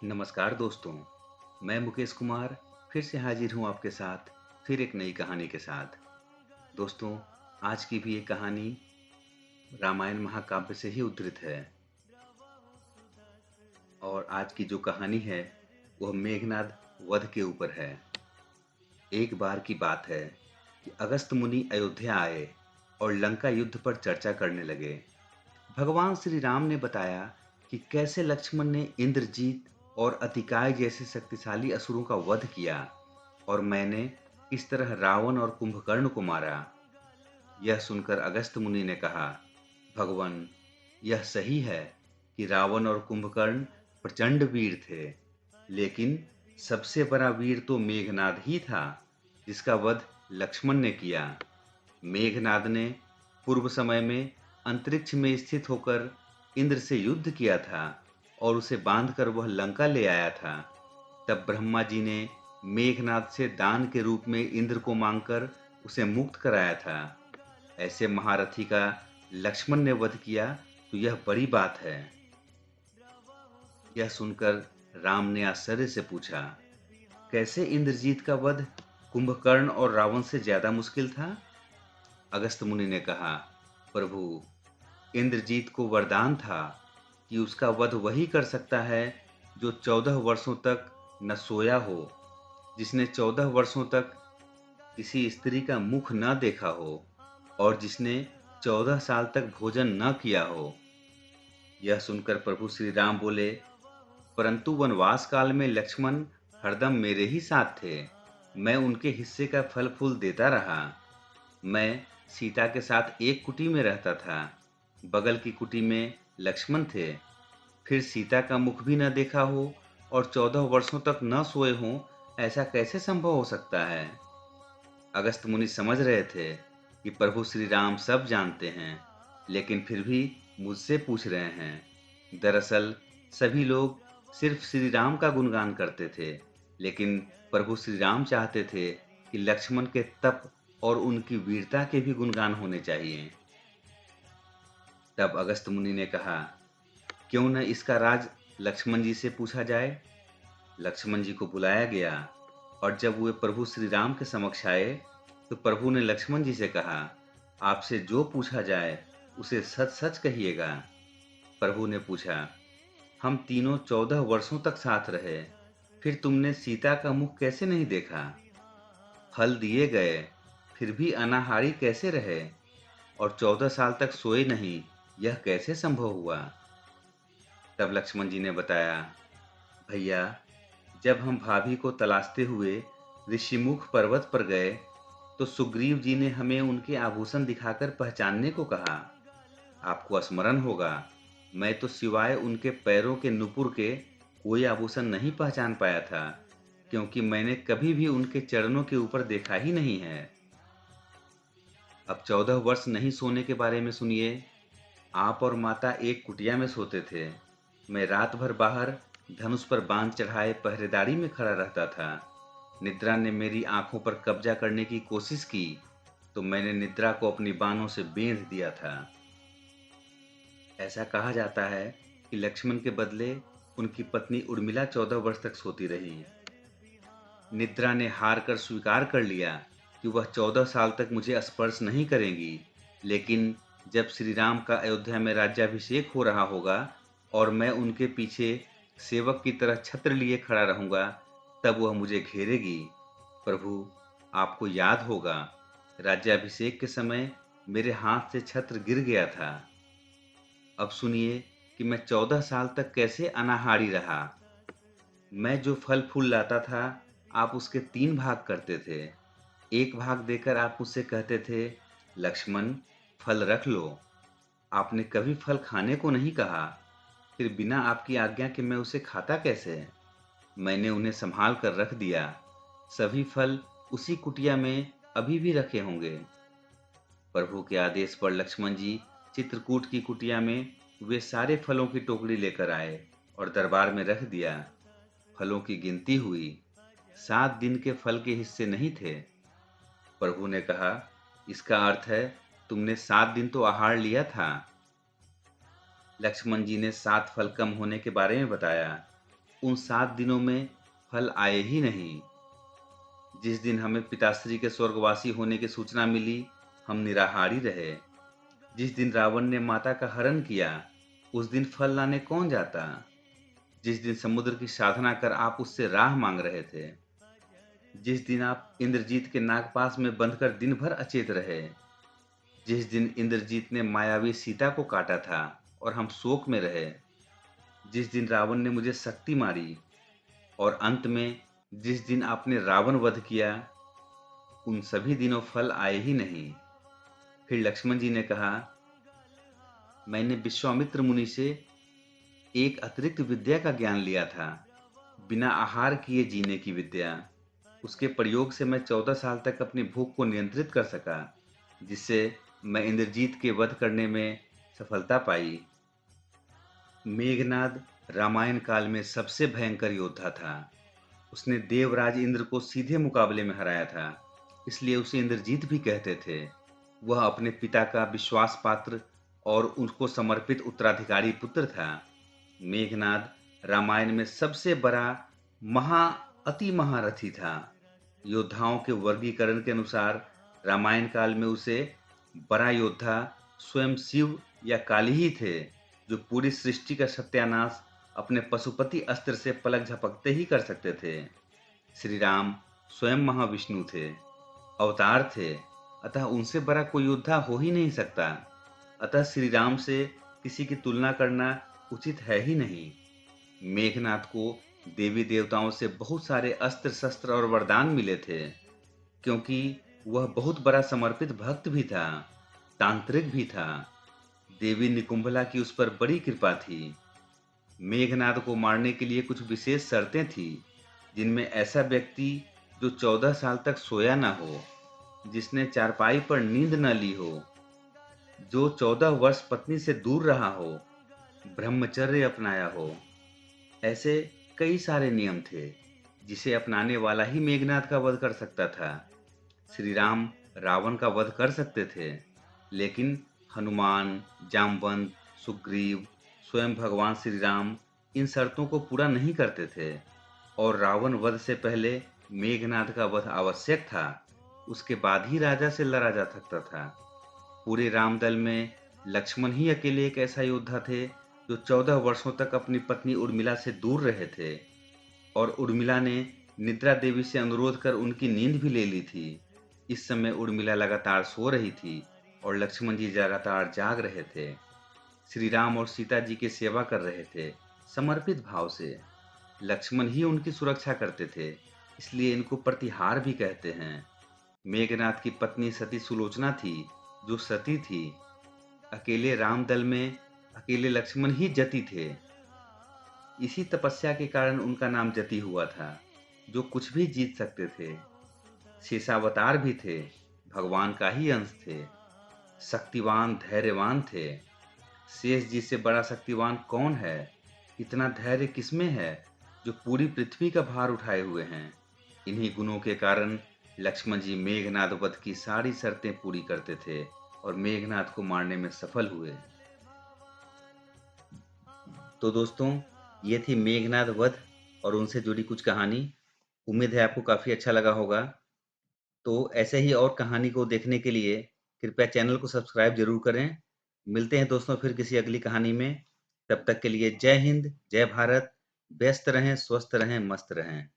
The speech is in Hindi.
नमस्कार दोस्तों। मैं मुकेश कुमार फिर से हाजिर हूँ आपके साथ फिर एक नई कहानी के साथ। दोस्तों, आज की भी ये कहानी रामायण महाकाव्य से ही उद्धृत है और आज की जो कहानी है वह मेघनाद वध के ऊपर है। एक बार की बात है कि अगस्त्य मुनि अयोध्या आए और लंका युद्ध पर चर्चा करने लगे। भगवान श्री राम ने बताया कि कैसे लक्ष्मण ने इंद्रजीत और अतिकाय जैसे शक्तिशाली असुरों का वध किया और मैंने इस तरह रावण और कुंभकर्ण को मारा। यह सुनकर अगस्त्य मुनि ने कहा, भगवान, यह सही है कि रावण और कुंभकर्ण प्रचंड वीर थे, लेकिन सबसे बड़ा वीर तो मेघनाद ही था, जिसका वध लक्ष्मण ने किया। मेघनाद ने पूर्व समय में अंतरिक्ष में स्थित होकर इंद्र से युद्ध किया था और उसे बांधकर वह लंका ले आया था। तब ब्रह्मा जी ने मेघनाद से दान के रूप में इंद्र को मांगकर उसे मुक्त कराया था। ऐसे महारथी का लक्ष्मण ने वध किया तो यह बड़ी बात है। यह सुनकर राम ने आश्चर्य से पूछा, कैसे इंद्रजीत का वध कुंभकर्ण और रावण से ज्यादा मुश्किल था? अगस्त्य मुनि ने कहा, प्रभु, इंद्रजीत को वरदान था कि उसका वध वही कर सकता है जो 14 वर्षों तक न सोया हो, जिसने 14 वर्षों तक किसी स्त्री का मुख न देखा हो और जिसने 14 साल तक भोजन न किया हो। यह सुनकर प्रभु श्री राम बोले, परंतु वनवास काल में लक्ष्मण हरदम मेरे ही साथ थे। मैं उनके हिस्से का फल फूल देता रहा। मैं सीता के साथ एक कुटी में रहता था। बगल की कुटी में लक्ष्मण थे। फिर सीता का मुख भी न देखा हो और 14 वर्षों तक न सोए हों, ऐसा कैसे संभव हो सकता है? अगस्त्य मुनि समझ रहे थे कि प्रभु श्री राम सब जानते हैं, लेकिन फिर भी मुझसे पूछ रहे हैं। दरअसल सभी लोग सिर्फ श्री राम का गुणगान करते थे, लेकिन प्रभु श्री राम चाहते थे कि लक्ष्मण के तप और उनकी वीरता के भी गुणगान होने चाहिए। तब अगस्त्य मुनि ने कहा, क्यों न इसका राज लक्ष्मण जी से पूछा जाए। लक्ष्मण जी को बुलाया गया और जब वे प्रभु श्री राम के समक्ष आए तो प्रभु ने लक्ष्मण जी से कहा, आपसे जो पूछा जाए उसे सच सच कहिएगा। प्रभु ने पूछा, हम तीनों 14 वर्षों तक साथ रहे, फिर तुमने सीता का मुख कैसे नहीं देखा? फल दिए गए, फिर भी अनाहारी कैसे रहे और 14 साल तक सोए नहीं, यह कैसे संभव हुआ? तब लक्ष्मण जी ने बताया, भैया, जब हम भाभी को तलाशते हुए ऋषिमुख पर्वत पर गए तो सुग्रीव जी ने हमें उनके आभूषण दिखाकर पहचानने को कहा। आपको स्मरण होगा, मैं तो सिवाय उनके पैरों के नुपुर के कोई आभूषण नहीं पहचान पाया था, क्योंकि मैंने कभी भी उनके चरणों के ऊपर देखा ही नहीं है। अब 14 वर्ष नहीं सोने के बारे में सुनिए। आप और माता एक कुटिया में सोते थे। मैं रात भर बाहर धनुष पर बांध चढ़ाए पहरेदारी में खड़ा रहता था। निद्रा ने मेरी आंखों पर कब्जा करने की कोशिश की तो मैंने निद्रा को अपनी बाहों से बेंध दिया था। ऐसा कहा जाता है कि लक्ष्मण के बदले उनकी पत्नी उर्मिला 14 वर्ष तक सोती रही। निद्रा ने हार कर स्वीकार कर लिया कि वह 14 साल तक मुझे स्पर्श नहीं करेंगी, लेकिन जब श्री राम का अयोध्या में राज्याभिषेक हो रहा होगा और मैं उनके पीछे सेवक की तरह छत्र लिए खड़ा रहूंगा, तब वह मुझे घेरेगी। प्रभु, आपको याद होगा, राज्याभिषेक के समय मेरे हाथ से छत्र गिर गया था। अब सुनिए कि मैं 14 साल तक कैसे अनाहारी रहा। मैं जो फल फूल लाता था, आप उसके 3 भाग करते थे। एक भाग देकर आप मुझसे कहते थे, लक्ष्मण, फल रख लो। आपने कभी फल खाने को नहीं कहा। फिर बिना आपकी आज्ञा के मैं उसे खाता कैसे? मैंने उन्हें संभाल कर रख दिया। सभी फल उसी कुटिया में अभी भी रखे होंगे। प्रभु के आदेश पर लक्ष्मण जी चित्रकूट की कुटिया में वे सारे फलों की टोकरी लेकर आए और दरबार में रख दिया। फलों की गिनती हुई। 7 दिन के फल के हिस्से नहीं थे। प्रभु ने कहा, इसका अर्थ है तुमने 7 दिन तो आहार लिया था। लक्ष्मण जी ने 7 फल कम होने के बारे में बताया। उन 7 दिनों में फल आए ही नहीं। जिस दिन हमें पिताश्री के स्वर्गवासी होने की सूचना मिली, हम निराहारी रहे। जिस दिन रावण ने माता का हरण किया, उस दिन फल लाने कौन जाता? जिस दिन समुद्र की साधना कर आप उससे राह मांग रहे थे, जिस दिन आप इंद्रजीत के नागपाश में बंधकर दिन भर अचेत रहे, जिस दिन इंद्रजीत ने मायावी सीता को काटा था और हम शोक में रहे, जिस दिन रावण ने मुझे शक्ति मारी, और अंत में जिस दिन आपने रावण वध किया, उन सभी दिनों फल आए ही नहीं। फिर लक्ष्मण जी ने कहा, मैंने विश्वामित्र मुनि से एक अतिरिक्त विद्या का ज्ञान लिया था, बिना आहार किए जीने की विद्या। उसके प्रयोग से मैं 14 साल तक अपनी भूख को नियंत्रित कर सका, जिससे मैं इंद्रजीत के वध करने में सफलता पाई। मेघनाद रामायण काल में सबसे भयंकर योद्धा था। उसने देवराज इंद्र को सीधे मुकाबले में हराया था, इसलिए उसे इंद्रजीत भी कहते थे। वह अपने पिता का विश्वास पात्र और उनको समर्पित उत्तराधिकारी पुत्र था। मेघनाद रामायण में सबसे बड़ा महा अति महारथी था। योद्धाओं के वर्गीकरण के अनुसार रामायण काल में उसे बड़ा योद्धा स्वयं शिव या काली ही थे, जो पूरी सृष्टि का सत्यानाश अपने पशुपति अस्त्र से पलक झपकते ही कर सकते थे। श्री राम स्वयं महाविष्णु थे, अवतार थे, अतः उनसे बड़ा कोई योद्धा हो ही नहीं सकता। अतः श्री राम से किसी की तुलना करना उचित है ही नहीं। मेघनाथ को देवी देवताओं से बहुत सारे अस्त्र शस्त्र और वरदान मिले थे, क्योंकि वह बहुत बड़ा समर्पित भक्त भी था, तांत्रिक भी था। देवी निकुंभला की उस पर बड़ी कृपा थी। मेघनाद को मारने के लिए कुछ विशेष शर्तें थी, जिनमें ऐसा व्यक्ति जो 14 साल तक सोया न हो, जिसने चारपाई पर नींद न ली हो, जो 14 वर्ष पत्नी से दूर रहा हो, ब्रह्मचर्य अपनाया हो। ऐसे कई सारे नियम थे, जिसे अपनाने वाला ही मेघनाद का वध कर सकता था। श्री राम रावण का वध कर सकते थे, लेकिन हनुमान, जामवंत, सुग्रीव, स्वयं भगवान श्री राम इन शर्तों को पूरा नहीं करते थे, और रावण वध से पहले मेघनाद का वध आवश्यक था। उसके बाद ही राजा से लड़ा जा सकता था। पूरे रामदल में लक्ष्मण ही अकेले एक ऐसा योद्धा थे जो 14 वर्षों तक अपनी पत्नी उर्मिला से दूर रहे थे, और उर्मिला ने निद्रा देवी से अनुरोध कर उनकी नींद भी ले ली थी। इस समय उर्मिला लगातार सो रही थी और लक्ष्मण जी लगातार जाग रहे थे। श्री राम और सीता जी की सेवा कर रहे थे, समर्पित भाव से। लक्ष्मण ही उनकी सुरक्षा करते थे, इसलिए इनको प्रतिहार भी कहते हैं। मेघनाथ की पत्नी सती सुलोचना थी, जो सती थी। अकेले राम दल में अकेले लक्ष्मण ही जति थे। इसी तपस्या के कारण उनका नाम जति हुआ था, जो कुछ भी जीत सकते थे। शेषावतार भी थे, भगवान का ही अंश थे। शक्तिवान, धैर्यवान थे। शेष जी से बड़ा शक्तिवान कौन है? इतना धैर्य किसमें है, जो पूरी पृथ्वी का भार उठाए हुए हैं? इन्हीं गुणों के कारण लक्ष्मण जी मेघनाद वध की सारी शर्तें पूरी करते थे और मेघनाद को मारने में सफल हुए। तो दोस्तों, ये थी मेघनाद वध और उनसे जुड़ी कुछ कहानी। उम्मीद है आपको काफ़ी अच्छा लगा होगा। तो ऐसे ही और कहानी को देखने के लिए कृपया चैनल को सब्सक्राइब जरूर करें। मिलते हैं दोस्तों फिर किसी अगली कहानी में। तब तक के लिए जय हिंद, जय भारत। व्यस्त रहें, स्वस्थ रहें, मस्त रहें।